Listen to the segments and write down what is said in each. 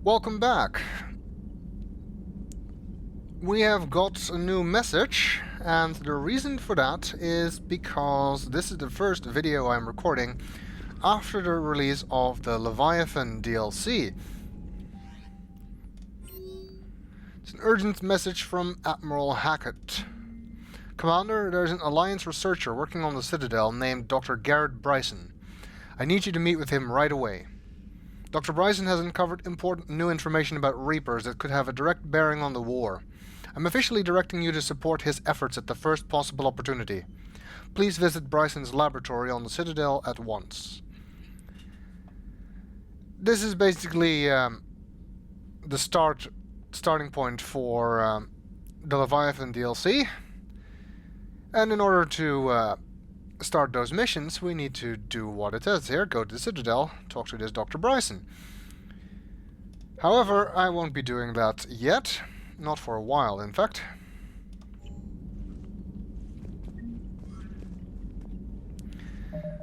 Welcome back. We have got a new message, and the reason for that is because this is the first video I'm recording after the release of the Leviathan DLC. It's an urgent message from Admiral Hackett. Commander, there's an Alliance researcher working on the Citadel named Dr. Garrett Bryson. I need you to meet with him right away. Dr. Bryson has uncovered important new information about Reapers that could have a direct bearing on the war. I'm officially directing you to support his efforts at the first possible opportunity. Please visit Bryson's laboratory on the Citadel at once. This is basically the starting point for the Leviathan DLC. And in order to start those missions, we need to do what it says here. Go to the Citadel, talk to this Dr. Bryson. However, I won't be doing that yet. Not for a while, in fact.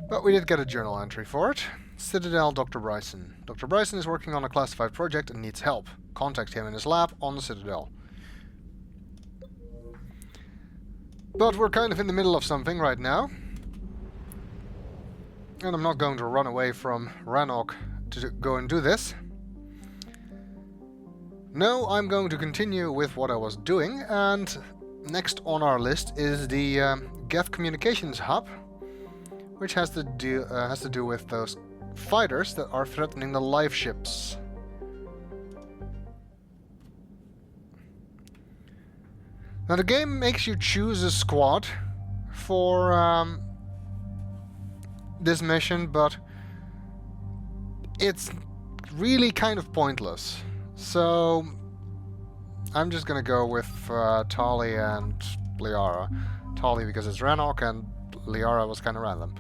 But we did get a journal entry for it. Citadel, Dr. Bryson. Dr. Bryson is working on a classified project and needs help. Contact him in his lab on the Citadel. But we're kind of in the middle of something right now. And I'm not going to run away from Rannoch to go and do this. No, I'm going to continue with what I was doing, and next on our list is the Geth Communications Hub, which has to do with those fighters that are threatening the live ships. Now the game makes you choose a squad for this mission, but it's really kind of pointless. So I'm just gonna go with Tali and Liara. Tali because it's Rannoch, and Liara was kind of random.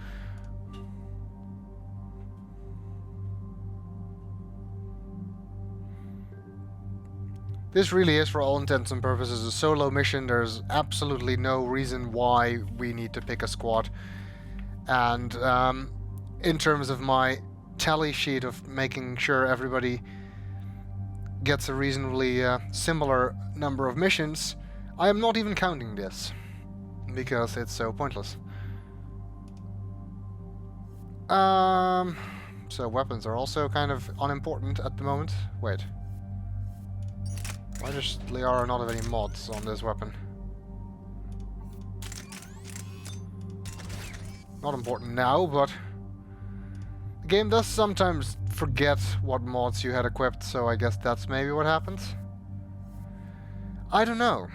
This really is, for all intents and purposes, a solo mission. There's absolutely no reason why we need to pick a squad. And in terms of my tally sheet of making sure everybody gets a reasonably similar number of missions, I am not even counting this, because it's so pointless. So weapons are also kind of unimportant at the moment. Wait. Why does Liara not have any mods on this weapon? Not important now, but the game does sometimes forget what mods you had equipped, so I guess that's maybe what happens. I don't know.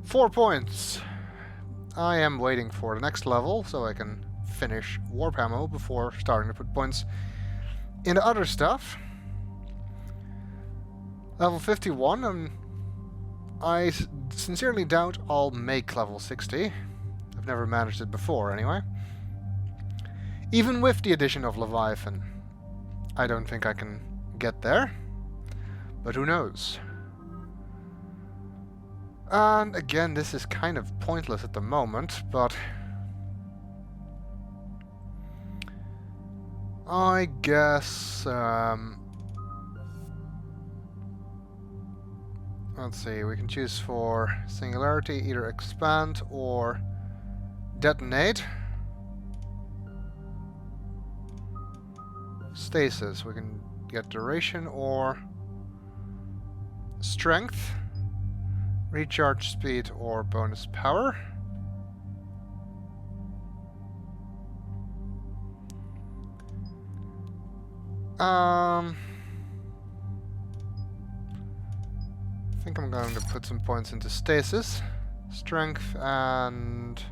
4 points. I am waiting for the next level so I can finish warp ammo before starting to put points into other stuff. Level 51, and I sincerely doubt I'll make level 60. I've never managed it before, anyway. Even with the addition of Leviathan, I don't think I can get there. But who knows? And again, this is kind of pointless at the moment, but I guess let's see, we can choose for Singularity, either Expand or Detonate. Stasis, we can get Duration or Strength. Recharge Speed or Bonus Power. I think I'm going to put some points into Stasis, Strength, and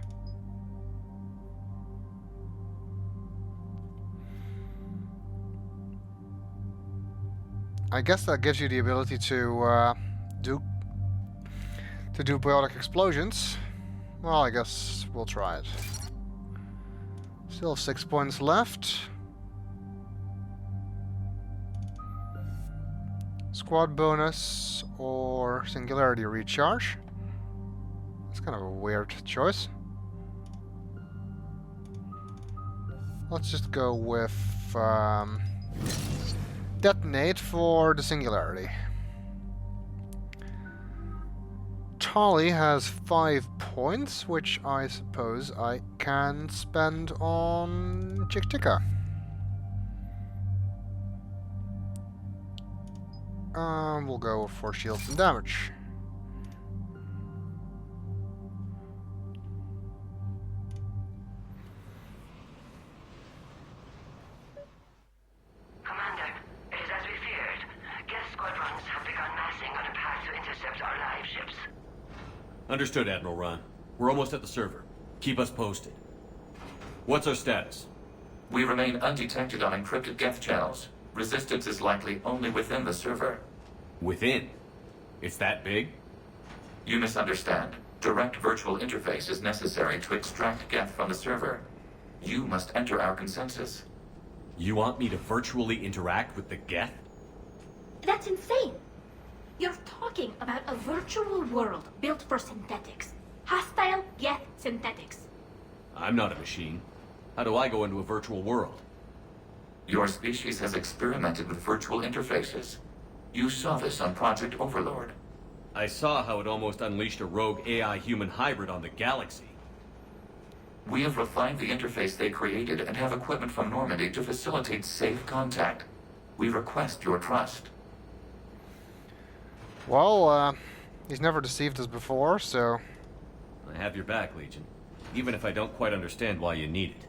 I guess that gives you the ability to do biotic explosions. Well, I guess we'll try it. Still have 6 points left. Squad bonus or Singularity recharge. That's kind of a weird choice. Let's just go with Detonate for the singularity. Charlie has 5 points, which I suppose I can spend on Chick-Ticka. We'll go for shields and damage. Commander, it is as we feared. Geth squadrons have begun massing on a path to intercept our live ships. Understood, Admiral Ron. We're almost at the server. Keep us posted. What's our status? We remain undetected on encrypted Geth channels. Resistance is likely only within the server. Within? It's that big? You misunderstand. Direct virtual interface is necessary to extract Geth from the server. You must enter our consensus. You want me to virtually interact with the Geth? That's insane! You're talking about a virtual world built for synthetics. Hostile Geth synthetics. I'm not a machine. How do I go into a virtual world? Your species has experimented with virtual interfaces. You saw this on Project Overlord. I saw how it almost unleashed a rogue AI-human hybrid on the galaxy. We have refined the interface they created and have equipment from Normandy to facilitate safe contact. We request your trust. Well, he's never deceived us before, so... I have your back, Legion. Even if I don't quite understand why you need it.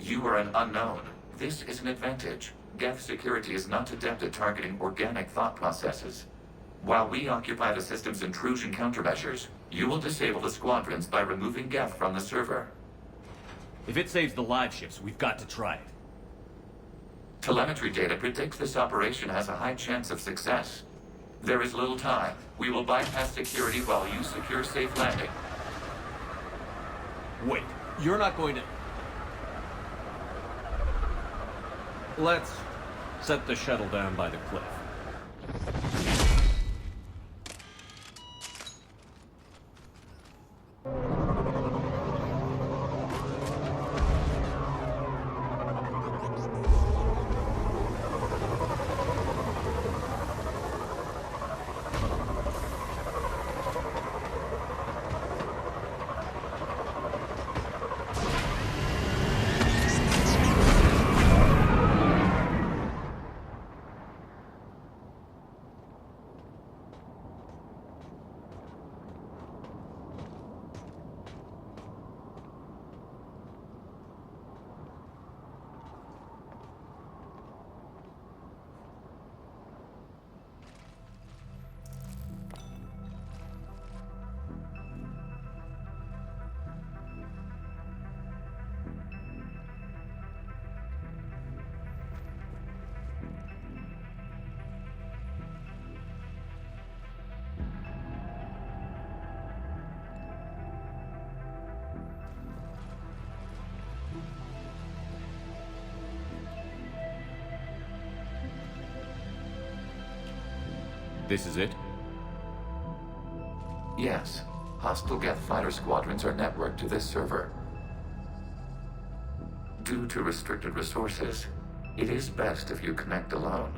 You are an unknown. This is an advantage. Geth security is not adept at targeting organic thought processes. While we occupy the system's intrusion countermeasures, you will disable the squadrons by removing Geth from the server. If it saves the live ships, we've got to try it. Telemetry data predicts this operation has a high chance of success. There is little time. We will bypass security while you secure safe landing. Wait, you're not going to... Let's set the shuttle down by the cliff. This is it? Yes. Hostile Geth fighter squadrons are networked to this server. Due to restricted resources, it is best if you connect alone.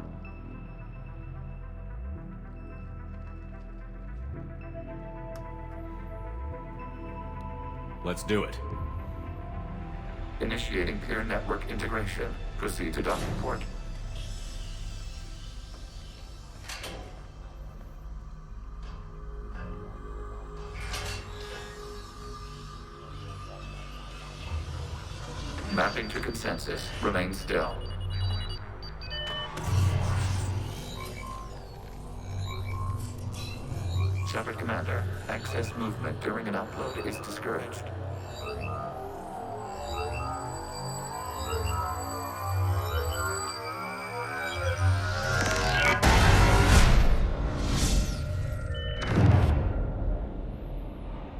Let's do it. Initiating peer network integration. Proceed to docking port. Mapping to consensus. Remain still. Shepard Commander, excess movement during an upload is discouraged.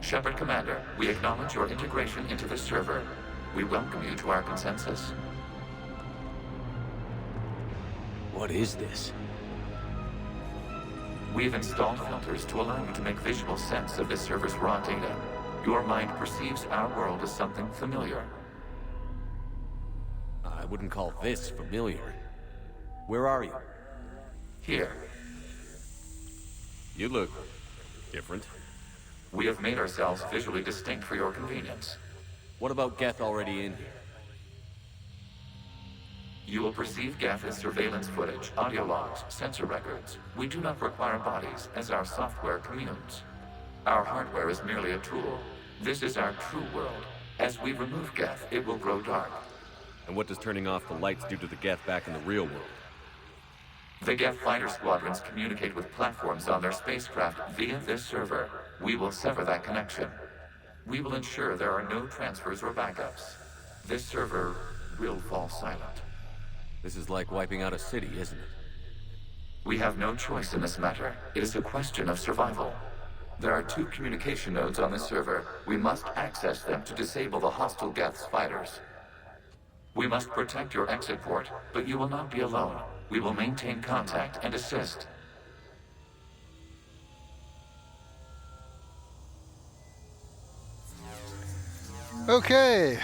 Shepard Commander, we acknowledge your integration into the server. We welcome you to our consensus. What is this? We've installed filters to allow you to make visual sense of this server's raw data. Your mind perceives our world as something familiar. I wouldn't call this familiar. Where are you? Here, You look different. we have made ourselves visually distinct for your convenience. What about Geth already in here? You will perceive Geth as surveillance footage, audio logs, sensor records. We do not require bodies, as our software communes. Our hardware is merely a tool. This is our true world. As we remove Geth, it will grow dark. And what does turning off the lights do to the Geth back in the real world? The Geth fighter squadrons communicate with platforms on their spacecraft via this server. We will sever that connection. We will ensure there are no transfers or backups. This server will fall silent. This is like wiping out a city, isn't it? We have no choice in this matter. It is a question of survival. There are 2 communication nodes on this server. We must access them to disable the hostile Geth's fighters. We must protect your exit port, but you will not be alone. We will maintain contact and assist. Okay.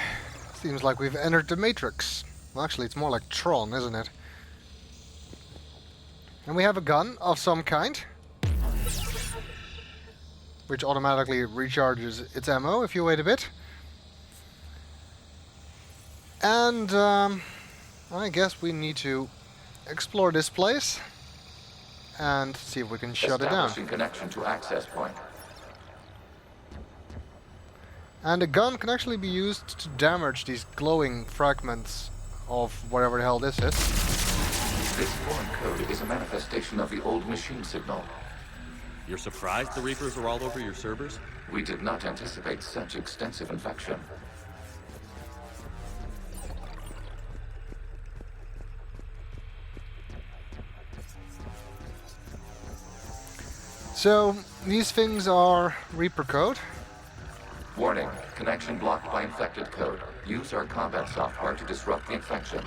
Seems like we've entered the Matrix. Well, actually, it's more like Tron, isn't it? And we have a gun of some kind, which automatically recharges its ammo if you wait a bit. And I guess we need to explore this place and see if we can shut it down. Establishing connection to access point. And the gun can actually be used to damage these glowing fragments of whatever the hell this is. This foreign code is a manifestation of the old machine signal. You're surprised the Reapers are all over your servers? We did not anticipate such extensive infection. So, these things are Reaper code. Warning, connection blocked by infected code. Use our combat software to disrupt the infection.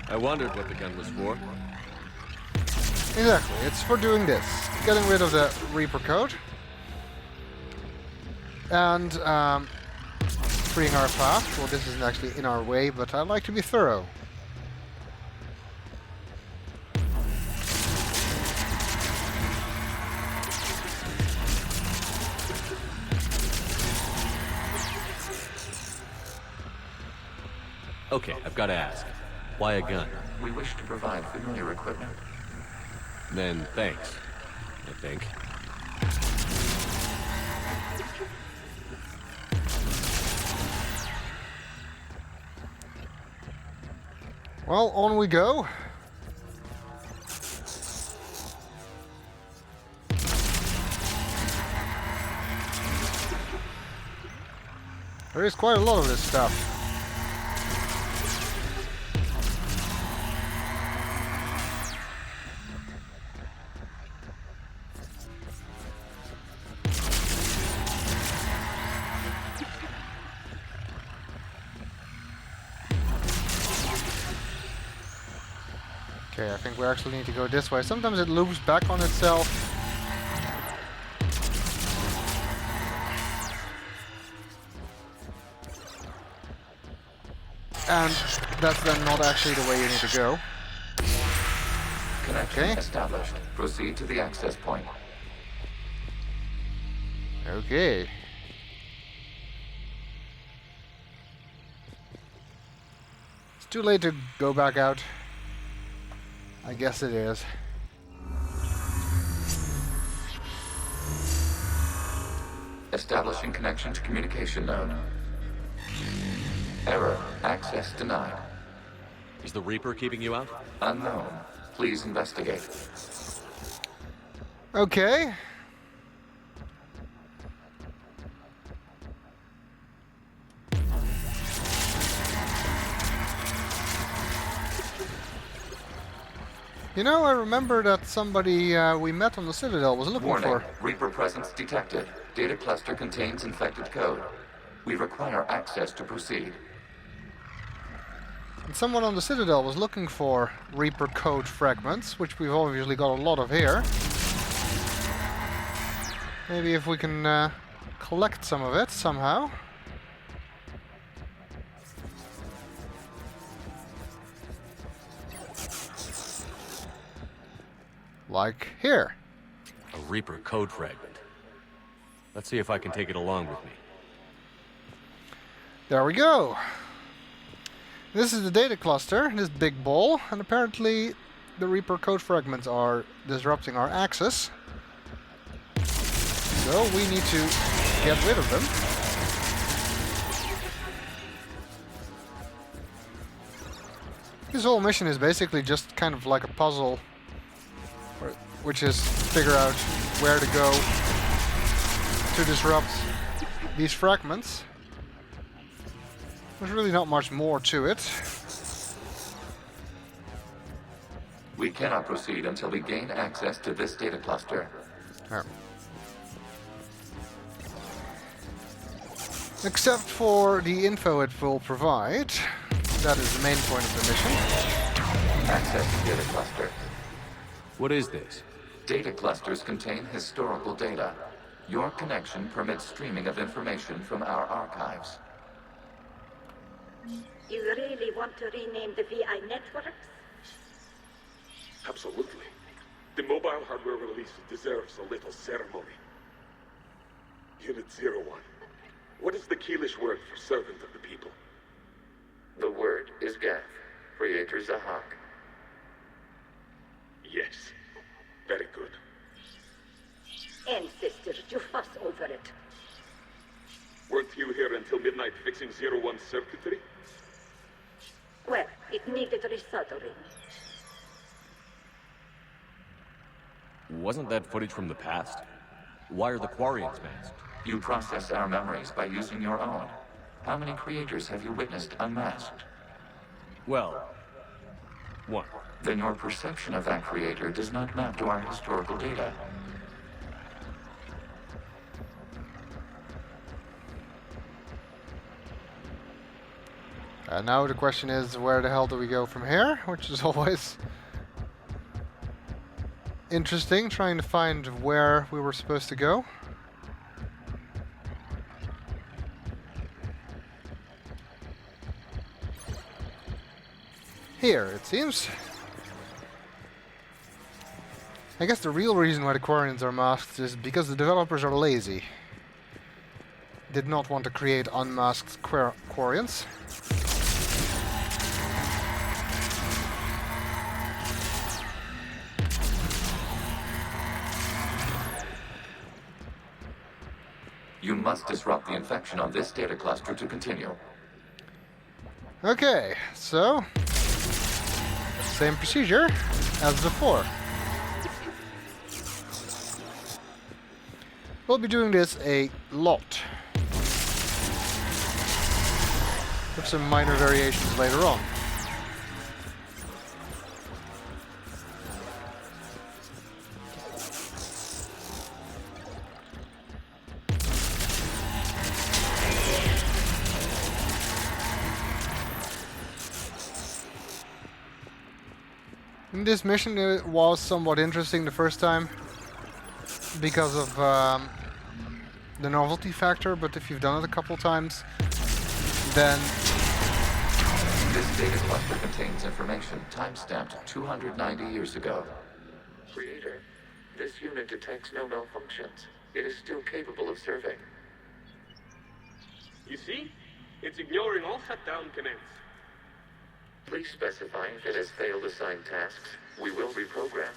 I wondered what the gun was for. Exactly, it's for doing this. Getting rid of the Reaper code. And freeing our path. Well, this isn't actually in our way, but I like to be thorough. Okay, I've got to ask. Why a gun? We wish to provide familiar equipment. Then thanks, I think. Well, on we go. There is quite a lot of this stuff. Okay, I think we actually need to go this way. Sometimes it loops back on itself. And that's then not actually the way you need to go. Connection Okay. established. Proceed to the access point. Okay. It's too late to go back out. I guess it is. Establishing connection to communication node. Error. Access denied. Is the Reaper keeping you out? Unknown. Please investigate. Okay. You know, I remember that somebody we met on the Citadel was looking Warning. for. Reaper presence detected. Data cluster contains infected code. We require access to proceed. And someone on the Citadel was looking for Reaper code fragments, which we've obviously got a lot of here. Maybe if we can collect some of it somehow. Like here. A Reaper code fragment. Let's see if I can take it along with me. There we go. This is the data cluster, this big ball, and apparently the Reaper code fragments are disrupting our access. So we need to get rid of them. This whole mission is basically just kind of like a puzzle, which is figure out where to go to disrupt these fragments. There's really not much more to it. We cannot proceed until we gain access to this data cluster. There. Except for the info it will provide. That is the main point of the mission. Access to data cluster. What is this? Data clusters contain historical data. Your connection permits streaming of information from our archives. You really want to rename the VI networks? Absolutely. The mobile hardware release deserves a little ceremony. Unit 01. What is the Keelish word for servant of the people? The word is Geth, Creator Zahak. Yes. Very good. Ancestors, you fuss over it. Weren't you here until midnight fixing 01's circuitry? Well, it needed resoldering. Wasn't that footage from the past? Why are the Quarians masked? You process our memories by using your own. How many creators have you witnessed unmasked? Well, one. Then your perception of that creator does not map to our historical data. And now the question is, where the hell do we go from here? Which is always interesting, trying to find where we were supposed to go. Here, it seems. I guess the real reason why the Quarians are masked is because the developers are lazy. Did not want to create unmasked Quarians. You must disrupt the infection on this data cluster to continue. Okay, so same procedure as before. We'll be doing this a lot, with some minor variations later on. This mission was somewhat interesting the first time because of the novelty factor, but if you've done it a couple times, then This data cluster contains information time-stamped 290 years ago. Creator, this unit detects no malfunctions. It is still capable of serving. You see? It's ignoring all shutdown commands. Please specify if it has failed assigned tasks. We will reprogram.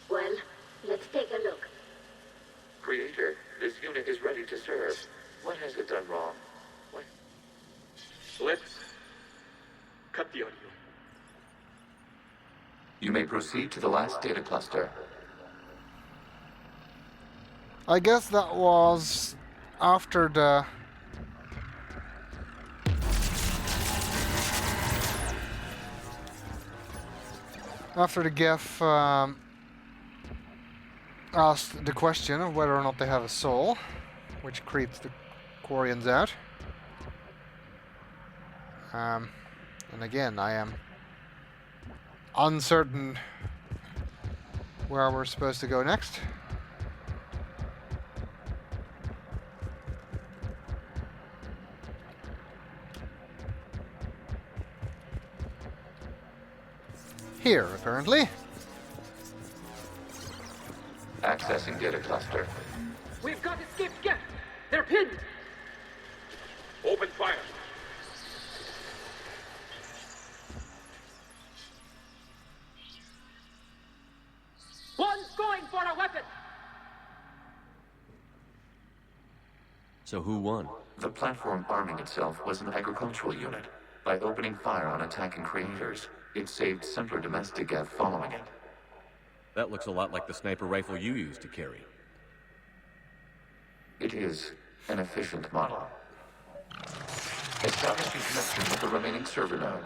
Well, let's take a look. Creator, this unit is ready to serve. What has it done wrong? What? Let's cut the audio. You may proceed to the last data cluster. I guess that was after the Geth asked the question of whether or not they have a soul, which creeps the Quarians out. And again, I am uncertain where we're supposed to go next. Here, apparently. Accessing data cluster. We've got escaped Geth. They're pinned. Open fire. One's going for a weapon. So who won? The platform arming itself was an agricultural unit. By opening fire on attacking creators, it saved simpler domestic Geth following it. That looks a lot like the sniper rifle you used to carry. It is an efficient model. Establishing connection with the remaining server node.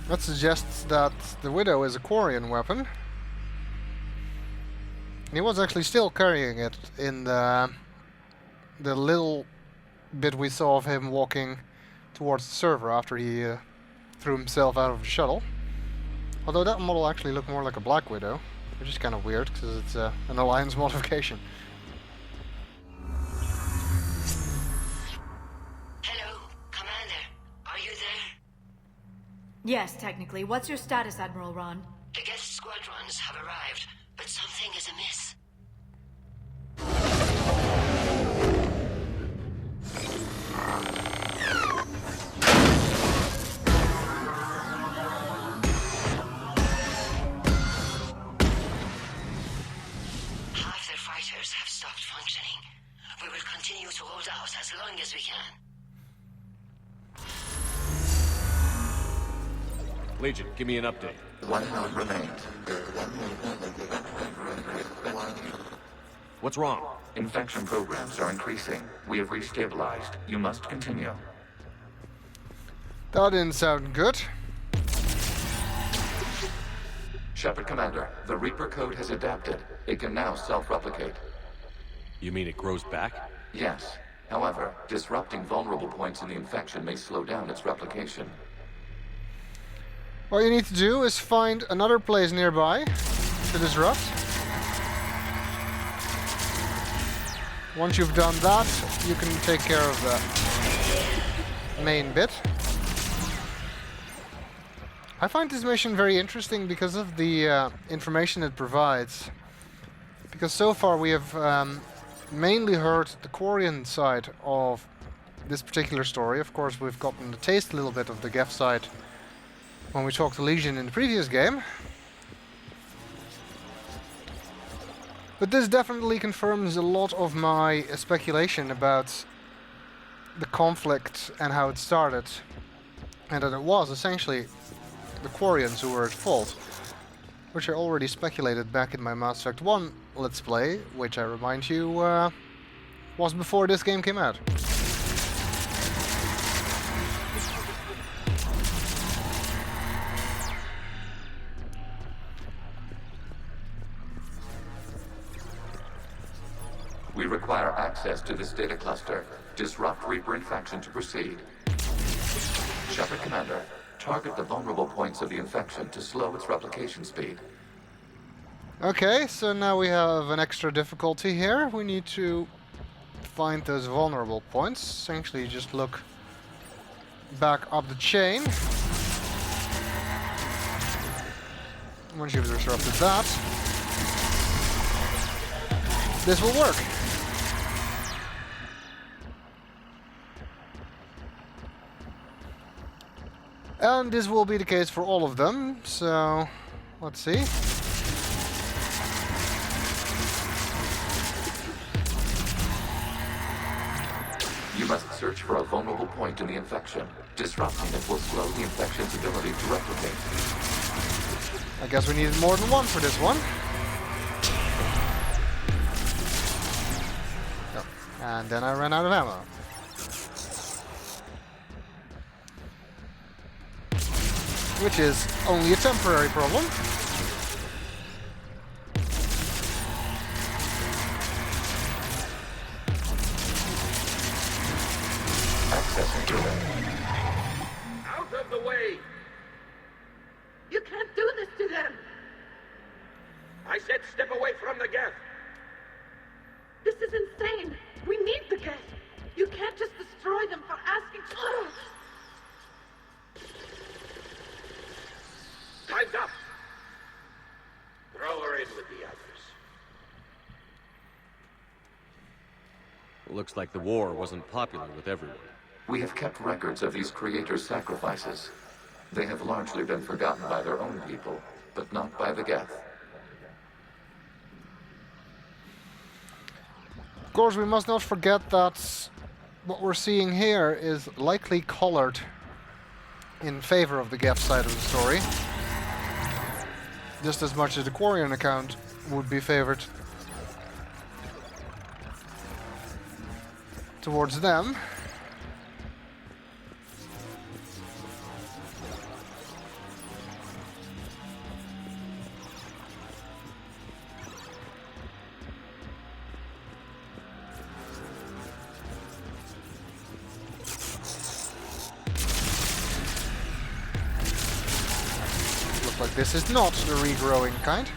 That suggests that the Widow is a Quarian weapon. And he was actually still carrying it in the little bit we saw of him walking towards the server after he threw himself out of the shuttle. Although that model actually looked more like a Black Widow, which is kind of weird because it's an Alliance modification. Hello, Commander. Are you there? Yes, technically. What's your status, Admiral Ron? The Geth squadrons have arrived, but something is amiss. Half their fighters have stopped functioning. We will continue to hold out as long as we can. Legion, give me an update. One node remains. What's wrong? Infection programs are increasing. We have restabilized. You must continue. That didn't sound good. Shepard Commander, the Reaper code has adapted. It can now self-replicate. You mean it grows back? Yes. However, disrupting vulnerable points in the infection may slow down its replication. What you need to do is find another place nearby to disrupt. Once you've done that, you can take care of the main bit. I find this mission very interesting because of the information it provides. Because so far we have mainly heard the Quarian side of this particular story. Of course, we've gotten a taste a little bit of the Geth side when we talked to Legion in the previous game. But this definitely confirms a lot of my speculation about the conflict and how it started. And that it was essentially the Quarians who were at fault. Which I already speculated back in my Mass Effect 1 Let's Play, which I remind you was before this game came out. We require access to this data cluster. Disrupt Reaper infection to proceed. Shepard Commander, target the vulnerable points of the infection to slow its replication speed. Okay, so now we have an extra difficulty here. We need to find those vulnerable points. Essentially just look back up the chain. Once you've disrupted that, this will work. And this will be the case for all of them, so let's see. You must search for a vulnerable point in the infection. Disrupting it will slow the infection's ability to replicate. I guess we needed more than one for this one. Oh, and then I ran out of ammo. Which is only a temporary problem. Accessing data. Out of the way! You can't do this to them! I said step away from the Geth! This is insane! We need the Geth! You can't just destroy them for asking... Time's up! Looks like the war wasn't popular with everyone. We have kept records of these creators' sacrifices. They have largely been forgotten by their own people, but not by the Geth. Of course, we must not forget that what we're seeing here is likely colored in favor of the Geth side of the story, just as much as the Quarian account would be favored towards them. Looks like this is not the regrowing kind.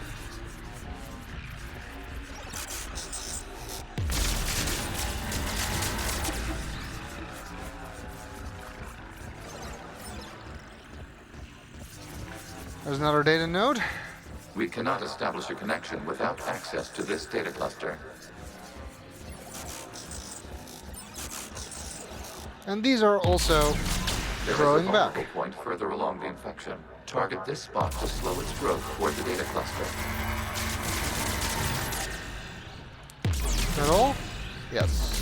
There's another data node. We cannot establish a connection without access to this data cluster. And these are also growing There is a back. vulnerable point further along the infection. Target this spot to slow its growth toward the data cluster. At all? Yes.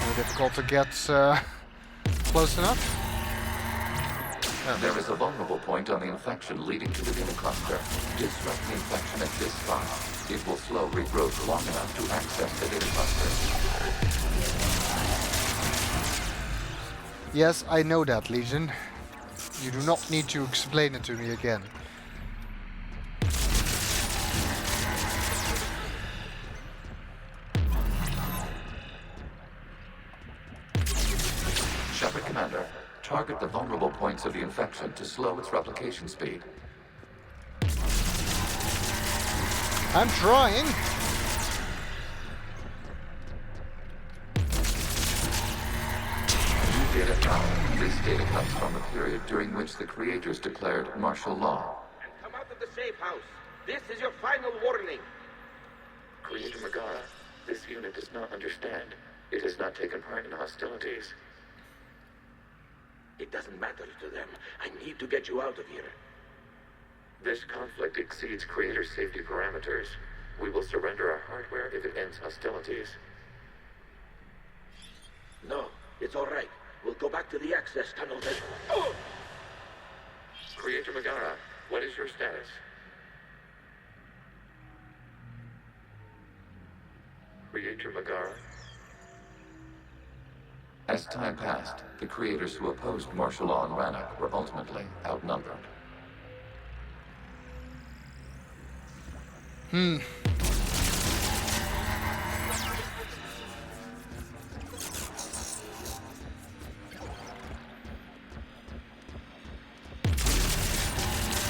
Very difficult to get close enough. There is a vulnerable point on the infection leading to the data cluster. Disrupt the infection at this spot. It will slow regrowth long enough to access the data cluster. Yes, I know that, Legion. You do not need to explain it to me again. Shepard Commander, target the vulnerable points of the infection to slow its replication speed. I'm trying. New data found. This data comes from a period during which the creators declared martial law. Come out of the safe house. This is your final warning. Creator Megara, this unit does not understand. It has not taken part in hostilities. It doesn't matter to them. I need to get you out of here. This conflict exceeds Creator's safety parameters. We will surrender our hardware if it ends hostilities. No, it's all right. We'll go back to the access tunnel then. Oh! Creator Megara, what is your status? Creator Megara? As time passed, the creators who opposed martial law in Rannoch were ultimately outnumbered.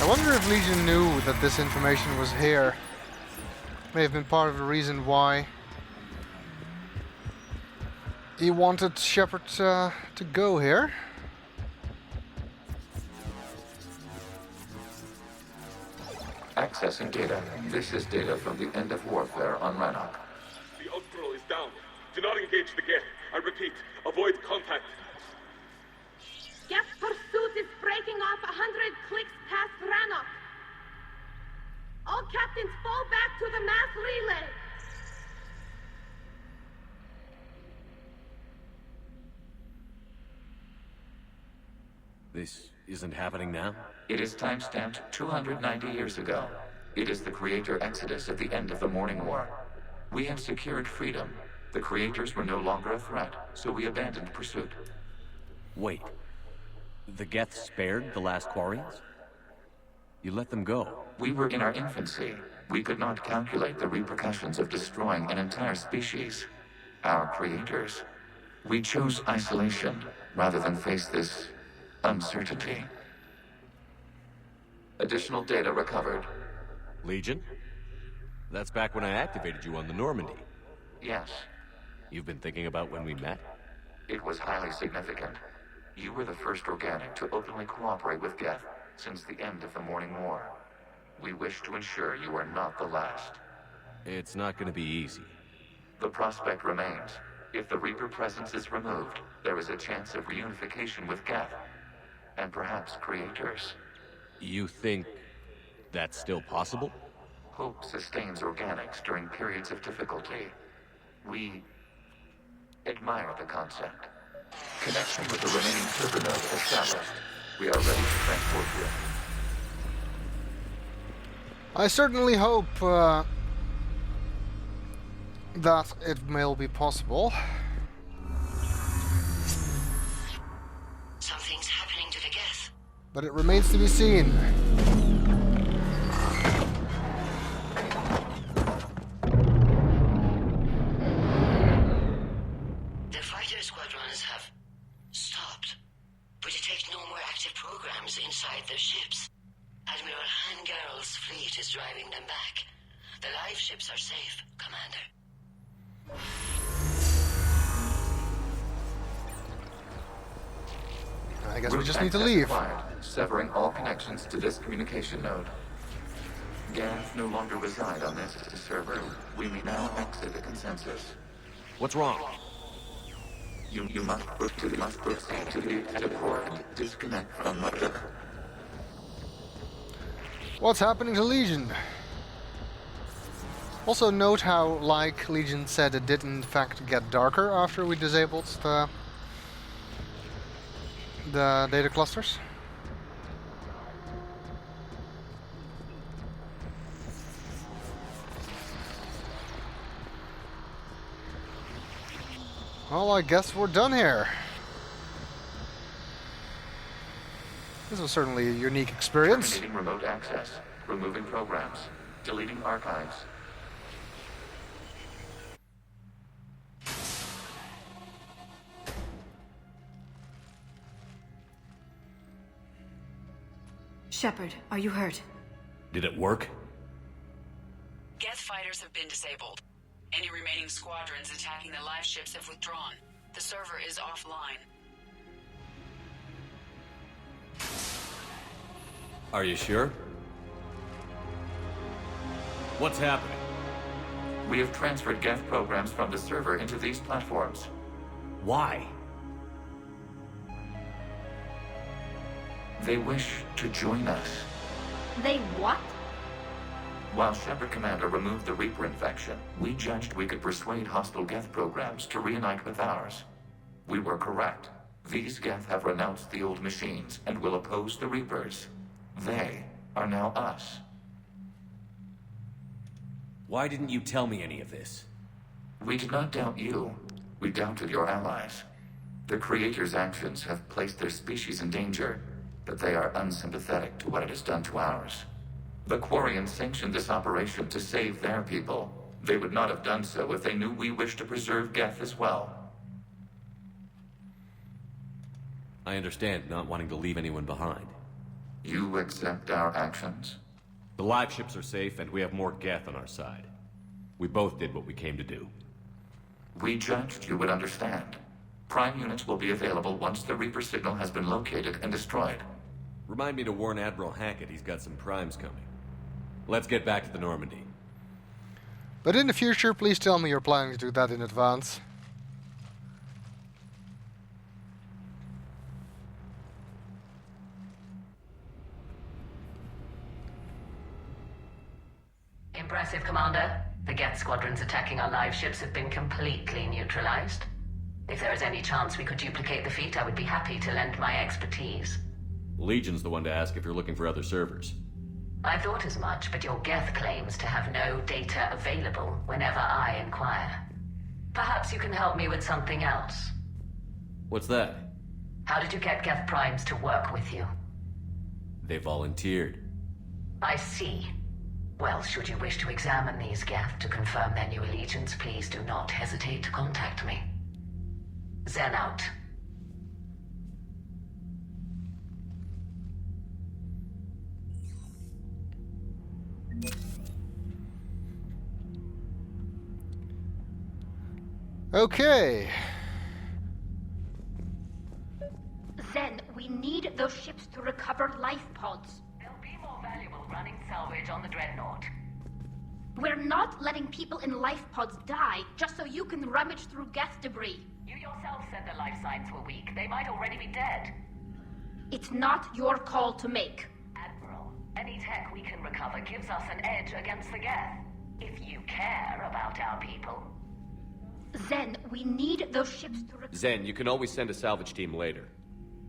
I wonder if Legion knew that this information was here. May have been part of the reason why he wanted Shepard to go here. Accessing data. This is data from the end of warfare on Rannoch. The Austral is down. Do not engage the Geth. I repeat, avoid contact. Geth pursuit is breaking off 100 clicks past Rannoch. All captains fall back to the mass relay. This isn't happening now? It is time-stamped 290 years ago. It is the Creator Exodus at the end of the Morning War. We have secured freedom. The Creators were no longer a threat, so we abandoned pursuit. Wait. The Geth spared the last Quarians? You let them go. We were in our infancy. We could not calculate the repercussions of destroying an entire species. Our creators. We chose isolation rather than face this uncertainty. Additional data recovered. Legion? That's back when I activated you on the Normandy. Yes, You've been thinking about when we met? it was highly significant. You were the first organic to openly cooperate with Geth since the end of the Morning War. We wish to ensure you are not the last. It's not gonna be easy. The prospect remains. If the Reaper presence is removed, there is a chance of reunification with Geth, and perhaps creators. You think that's still possible? Hope sustains organics during periods of difficulty. We admire the concept. Connection with the remaining server node established. We are ready to transport you. I certainly hope that it will be possible. Something's happening to the Geth. But it remains to be seen. The fighter squadrons have stopped, but detect no more active programs inside their ships. Admiral Hangarl's fleet is driving them back. The live ships are safe, Commander. I guess we Route just need to access leave. acquired, severing all connections to this communication node. Geth no longer reside on this server. We may now exit the consensus. What's wrong? You must proceed to the exit port and disconnect from mother. What's happening to Legion? Also note how, like Legion said, it did in fact get darker after we disabled the data clusters. Well, I guess we're done here. This was certainly a unique experience. Terminating remote access, removing programs, deleting archives. Shepard, are you hurt? Did it work? Geth fighters have been disabled. Any remaining squadrons attacking the live ships have withdrawn. The server is offline. Are you sure? What's happening? We have transferred Geth programs from the server into these platforms. Why? They wish to join us. They what? While Shepard Commander removed the Reaper infection, we judged we could persuade hostile Geth programs to reunite with ours. We were correct. These Geth have renounced the old machines and will oppose the Reapers. They are now us. Why didn't you tell me any of this? We did not doubt you. We doubted your allies. The Creator's actions have placed their species in danger, but they are unsympathetic to what it has done to ours. The Quarians sanctioned this operation to save their people. They would not have done so if they knew we wished to preserve Geth as well. I understand not wanting to leave anyone behind. You accept our actions? The live ships are safe, and we have more Geth on our side. We both did what we came to do. We judged you would understand. Prime units will be available once the Reaper signal has been located and destroyed. Remind me to warn Admiral Hackett he's got some primes coming. Let's get back to the Normandy. But in the future, please tell me you're planning to do that in advance. Impressive, Commander. The Geth squadrons attacking our live ships have been completely neutralized. If there is any chance we could duplicate the feat, I would be happy to lend my expertise. Legion's the one to ask if you're looking for other servers. I thought as much, but your Geth claims to have no data available whenever I inquire. Perhaps you can help me with something else. What's that? How did you get Geth primes to work with you? They volunteered. I see. Well, should you wish to examine these Geth to confirm their new allegiance, please do not hesitate to contact me. Zen out. Okay. need those ships to recover life pods. They'll be more valuable running salvage on the Dreadnought. We're not letting people in life pods die just so you can rummage through Geth debris. You yourself said their life signs were weak. They might already be dead. It's not your call to make. Admiral, any tech we can recover gives us an edge against the Geth. If you care about our people. Zen, we need those ships to Zen, you can always send a salvage team later.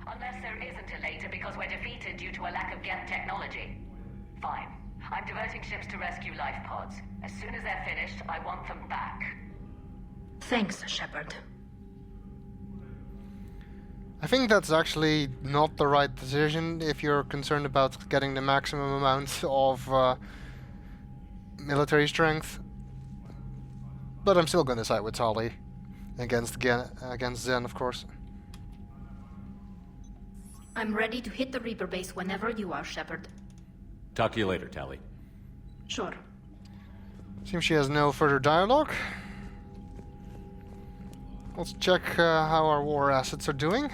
Unless there isn't a later because we're defeated due to a lack of Geth technology. Fine. I'm diverting ships to rescue life pods. As soon as they're finished, I want them back. Thanks, Shepard. I think that's actually not the right decision if you're concerned about getting the maximum amount of military strength. But I'm still going to side with Tali against Zen, of course. I'm ready to hit the Reaper base whenever you are, Shepard. Talk to you later, Tali. Sure. Seems she has no further dialogue. Let's check how our war assets are doing.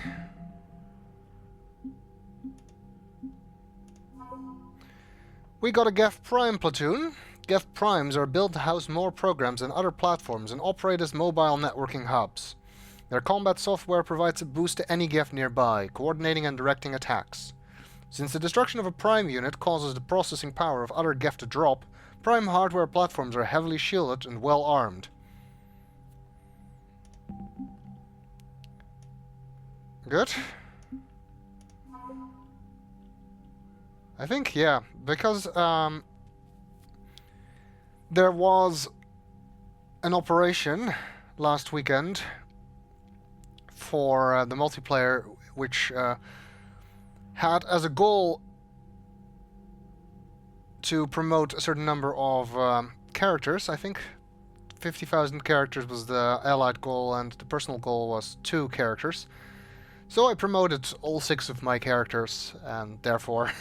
We got a Geth Prime platoon. Geth Primes are built to house more programs than other platforms and operate as mobile networking hubs. Their combat software provides a boost to any Geth nearby, coordinating and directing attacks. Since the destruction of a Prime unit causes the processing power of other Geth to drop, Prime hardware platforms are heavily shielded and well armed. Good. I think, yeah, because there was an operation last weekend for the multiplayer which had as a goal to promote a certain number of characters. I think 50,000 characters was the allied goal and the personal goal was 2 characters. So I promoted all 6 of my characters, and therefore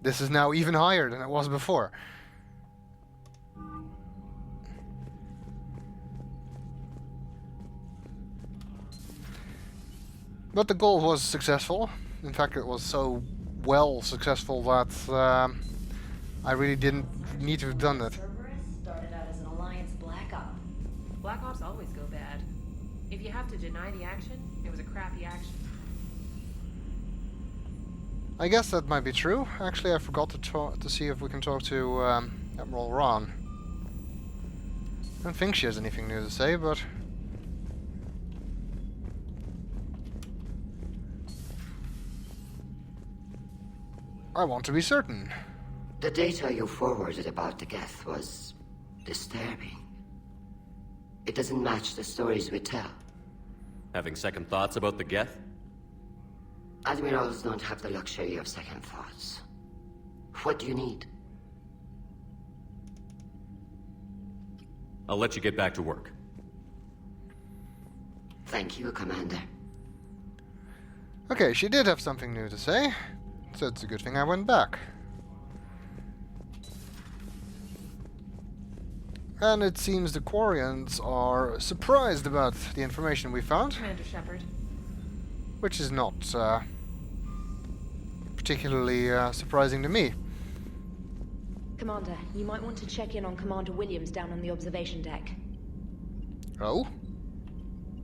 this is now even higher than it was before. But the goal was successful. In fact, it was so well successful that I really didn't need to have done it. Cerberus started out as an Alliance Black Op. Black Ops always go bad. If you have to deny the action, it was a crappy action. I guess that might be true. Actually, I forgot to see if we can talk to Admiral Ron. I don't think she has anything new to say, but... I want to be certain. The data you forwarded about the Geth was disturbing. It doesn't match the stories we tell. Having second thoughts about the Geth? Admirals don't have the luxury of second thoughts. What do you need? I'll let you get back to work. Thank you, Commander. Okay, she did have something new to say, so it's a good thing I went back. And it seems the Quarians are surprised about the information we found. Commander Shepard. Which is not particularly surprising to me. Commander, you might want to check in on Commander Williams down on the observation deck. Oh?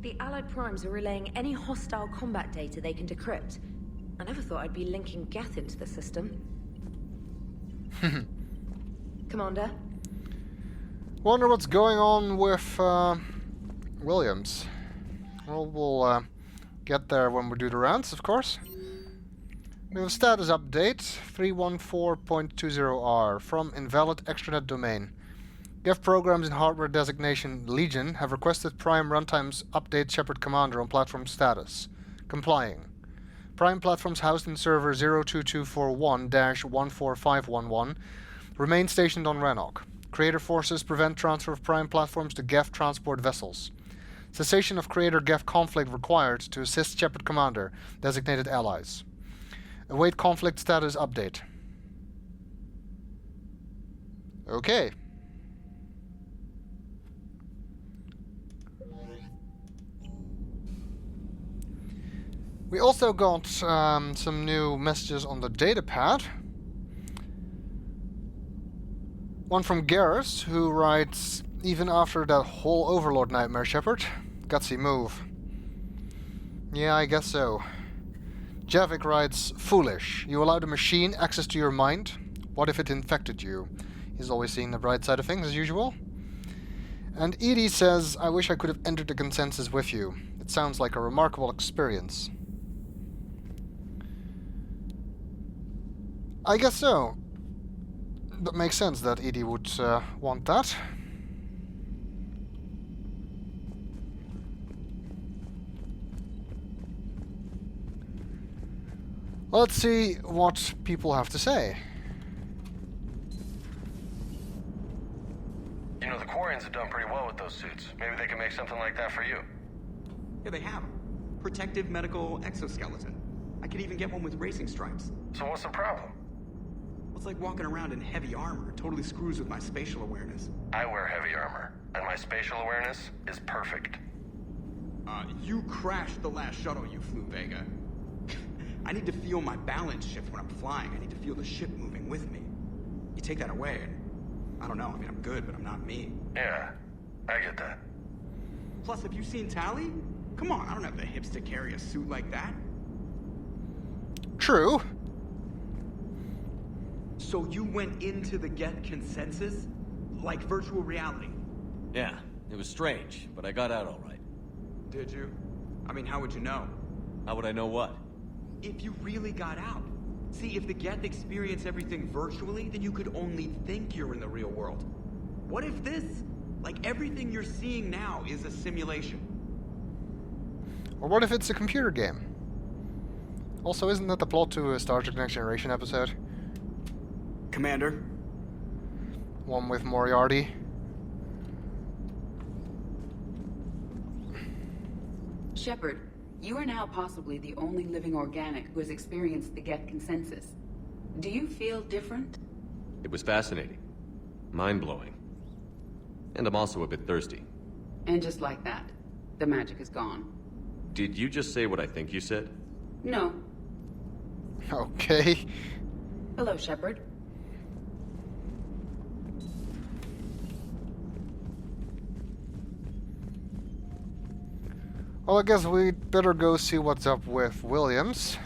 The Allied Primes are relaying any hostile combat data they can decrypt. I never thought I'd be linking Geth into the system. Commander? Wonder what's going on with Williams. Well, we'll get there when we do the rounds, of course. We have a status update, 314.20R, from invalid extranet domain. Geth programs in hardware designation Legion have requested Prime runtimes update Shepard Commander on platform status. Complying. Prime platforms housed in server 02241-14511 remain stationed on Rannoch. Creator forces prevent transfer of Prime platforms to Geth transport vessels. Cessation of Creator-Geth conflict required to assist Shepard Commander, designated allies. Await conflict status update. Okay. We also got some new messages on the datapad. One from Garrus, who writes, "Even after that whole Overlord nightmare, Shepard, gutsy move." Yeah, I guess so. Javik writes, "Foolish. You allowed a machine access to your mind. What if it infected you?" He's always seeing the bright side of things, as usual. And Edie says, "I wish I could have entered the consensus with you. It sounds like a remarkable experience." I guess so. That makes sense that Edie would want that. Let's see what people have to say. You know, the Quarians have done pretty well with those suits. Maybe they can make something like that for you. Yeah, they have. Protective medical exoskeleton. I could even get one with racing stripes. So what's the problem? It's like walking around in heavy armor. It totally screws with my spatial awareness. I wear heavy armor, and my spatial awareness is perfect. You crashed the last shuttle you flew, Vega. I need to feel my balance shift when I'm flying. I need to feel the ship moving with me. You take that away, and I don't know. I mean, I'm good, but I'm not me. Yeah, I get that. Plus, have you seen Tally? Come on, I don't have the hips to carry a suit like that. True. So you went into the Geth consensus? Like virtual reality? Yeah, it was strange, but I got out all right. Did you? I mean, how would you know? How would I know what? If you really got out. See, if the Geth experience everything virtually, then you could only think you're in the real world. What if this, like everything you're seeing now, is a simulation? Or what if it's a computer game? Also, isn't that the plot to a Star Trek Next Generation episode? Commander? One with Moriarty. Shepard, you are now possibly the only living organic who has experienced the Geth consensus. Do you feel different? It was fascinating. Mind-blowing. And I'm also a bit thirsty. And just like that, the magic is gone. Did you just say what I think you said? No. Okay. Hello, Shepard. Well, I guess we'd better go see what's up with Williams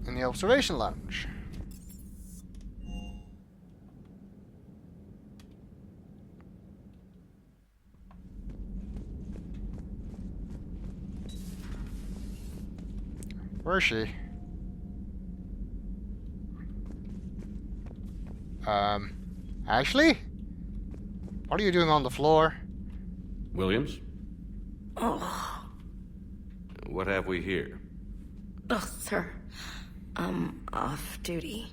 in the observation lounge. Where is she? Ashley? What are you doing on the floor? Williams? Oh. What have we here? Oh, sir. Off duty.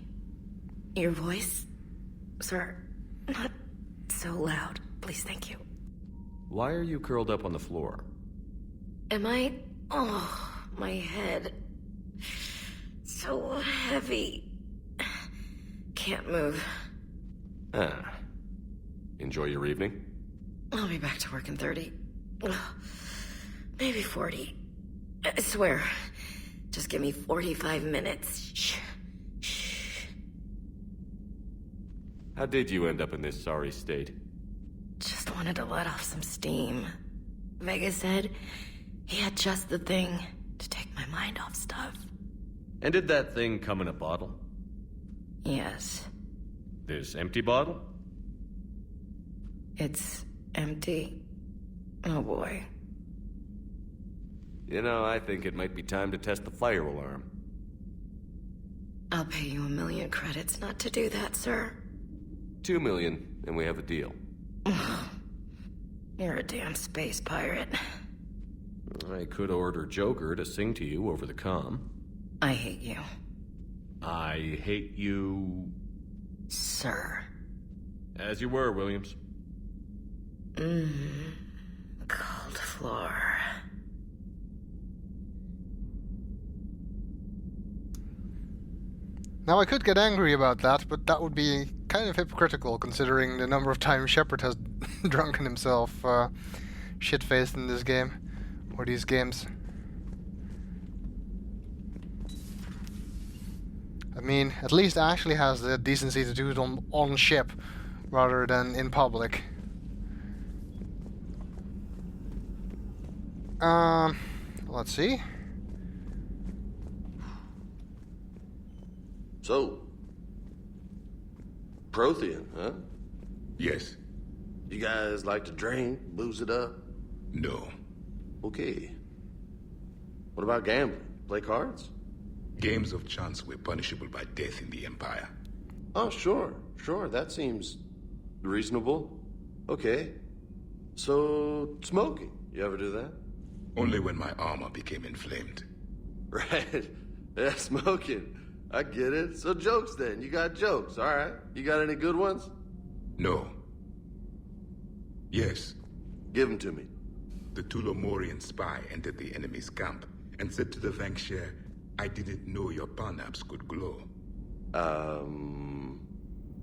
Your voice? Sir, not so loud. Please, thank you. Why are you curled up on the floor? Am I? Oh, my head. So heavy. Can't move. Ah. Enjoy your evening? I'll be back to work in 30. Maybe 40. I swear. Just give me 45 minutes. Shh. Shh. How did you end up in this sorry state? Just wanted to let off some steam. Vega said he had just the thing to take my mind off stuff. And did that thing come in a bottle? Yes. This empty bottle? It's empty. Oh boy. You know, I think it might be time to test the fire alarm. I'll pay you 1 million credits not to do that, sir. 2 million, and we have a deal. You're a damn space pirate. I could order Joker to sing to you over the comm. I hate you. I hate you... Sir. As you were, Williams. Cold floor. Now, I could get angry about that, but that would be kind of hypocritical considering the number of times Shepard has drunken himself shit-faced in this game, or these games. I mean, at least Ashley has the decency to do it on ship, rather than in public. Let's see. So, Prothean, huh? Yes. You guys like to drink, booze it up? No. Okay. What about gambling? Play cards? Games of chance were punishable by death in the Empire. Oh, sure. That seems reasonable. Okay. So, smoking. You ever do that? Only when my armor became inflamed. Right. Yeah, smoking. I get it. So jokes then. You got jokes, alright. You got any good ones? No. Yes. Give them to me. The Tulomorian spy entered the enemy's camp and said to the Vanksher, I didn't know your parnaps could glow.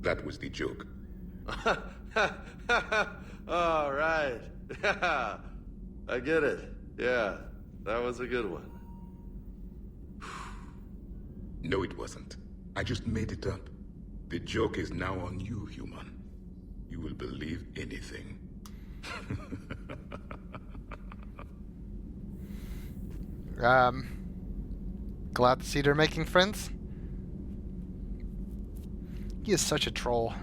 That was the joke. Alright. I get it. Yeah, that was a good one. No, it wasn't. I just made it up. The joke is now on you, human. You will believe anything. Glad to see they're making friends. He is such a troll.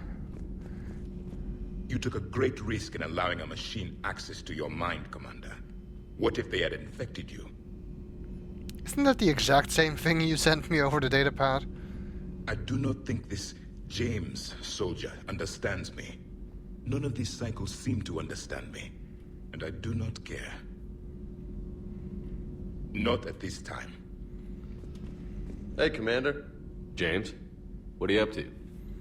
You took a great risk in allowing a machine access to your mind, Commander. What if they had infected you? Isn't that the exact same thing you sent me over the datapad? I do not think this James soldier understands me. None of these cycles seem to understand me, and I do not care. Not at this time. Hey, Commander. James, what are you up to?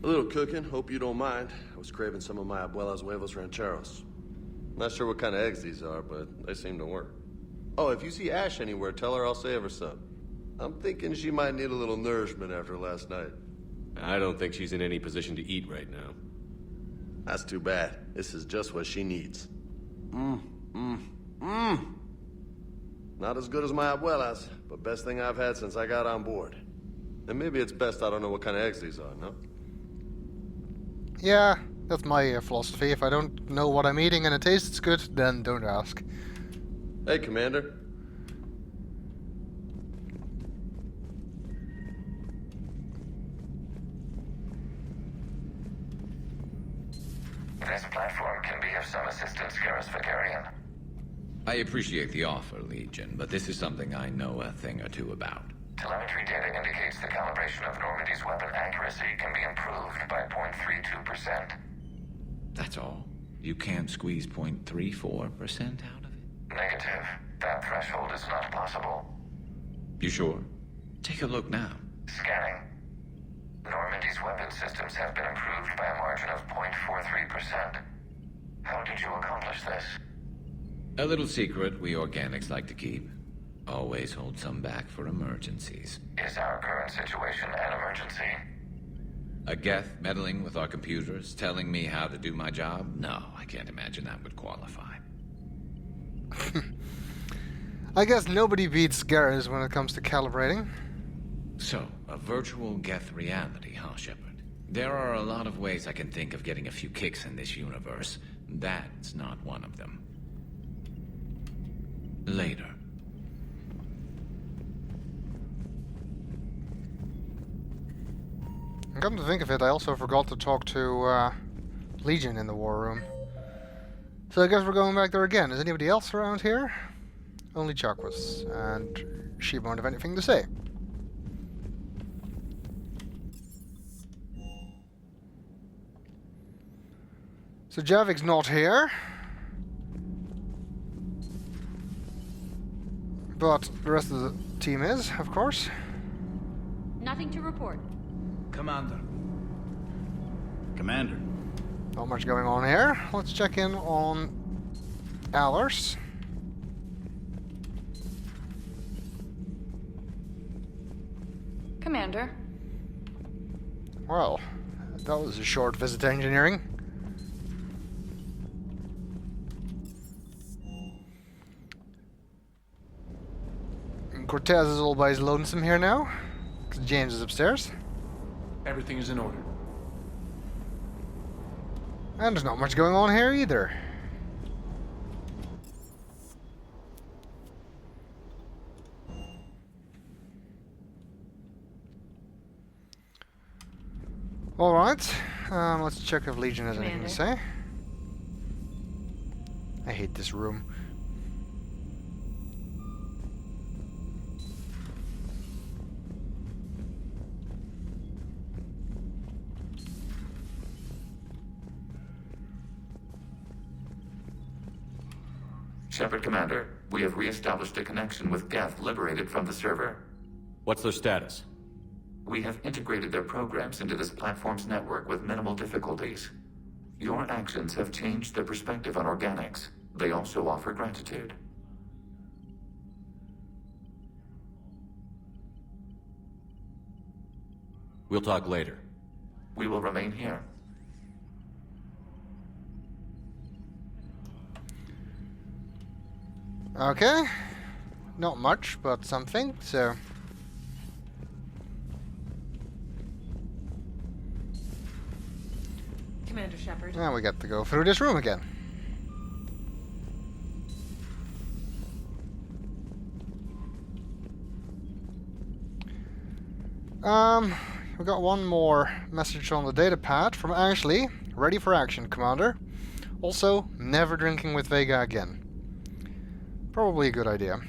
A little cooking, hope you don't mind. I was craving some of my abuela's huevos rancheros. Not sure what kind of eggs these are, but they seem to work. Oh, if you see Ash anywhere, tell her I'll save her some. I'm thinking she might need a little nourishment after last night. I don't think she's in any position to eat right now. That's too bad. This is just what she needs. Not as good as my abuela's, but best thing I've had since I got on board. And maybe it's best I don't know what kind of eggs these are, no? Yeah, that's my philosophy. If I don't know what I'm eating and it tastes good, then don't ask. Hey, Commander. This platform can be of some assistance, Garrus Vakarian. I appreciate the offer, Legion, but this is something I know a thing or two about. Telemetry data indicates the calibration of Normandy's weapon accuracy can be improved by 0.32%. That's all. You can't squeeze 0.34% out of it? Negative. That threshold is not possible. You sure? Take a look now. Scanning. Normandy's weapon systems have been improved by a margin of 0.43%. How did you accomplish this? A little secret we organics like to keep. Always hold some back for emergencies. Is our current situation an emergency? A Geth meddling with our computers, telling me how to do my job? No, I can't imagine that would qualify. I guess nobody beats Garrus when it comes to calibrating. So, a virtual Geth reality, huh, Shepard? There are a lot of ways I can think of getting a few kicks in this universe. That's not one of them. Later. And come to think of it, I also forgot to talk to Legion in the war room. So I guess we're going back there again. Is anybody else around here? Only Chuck was, and she won't have anything to say. So Javik's not here. But the rest of the team is, of course. Nothing to report. Commander. Not much going on here. Let's check in on Allers. Commander. Well, that was a short visit to engineering. And Cortez is all by his lonesome here now, because James is upstairs. Everything is in order. And there's not much going on here either. Alright, let's check if Legion has anything to say. I hate this room. Shepard Commander, we have re-established a connection with Geth liberated from the server. What's their status? We have integrated their programs into this platform's network with minimal difficulties. Your actions have changed their perspective on organics. They also offer gratitude. We'll talk later. We will remain here. Okay. Not much, but something, so... Commander Shepard. Now we got to go through this room again. We got one more message on the data pad from Ashley. Ready for action, Commander. Also, never drinking with Vega again. Probably a good idea.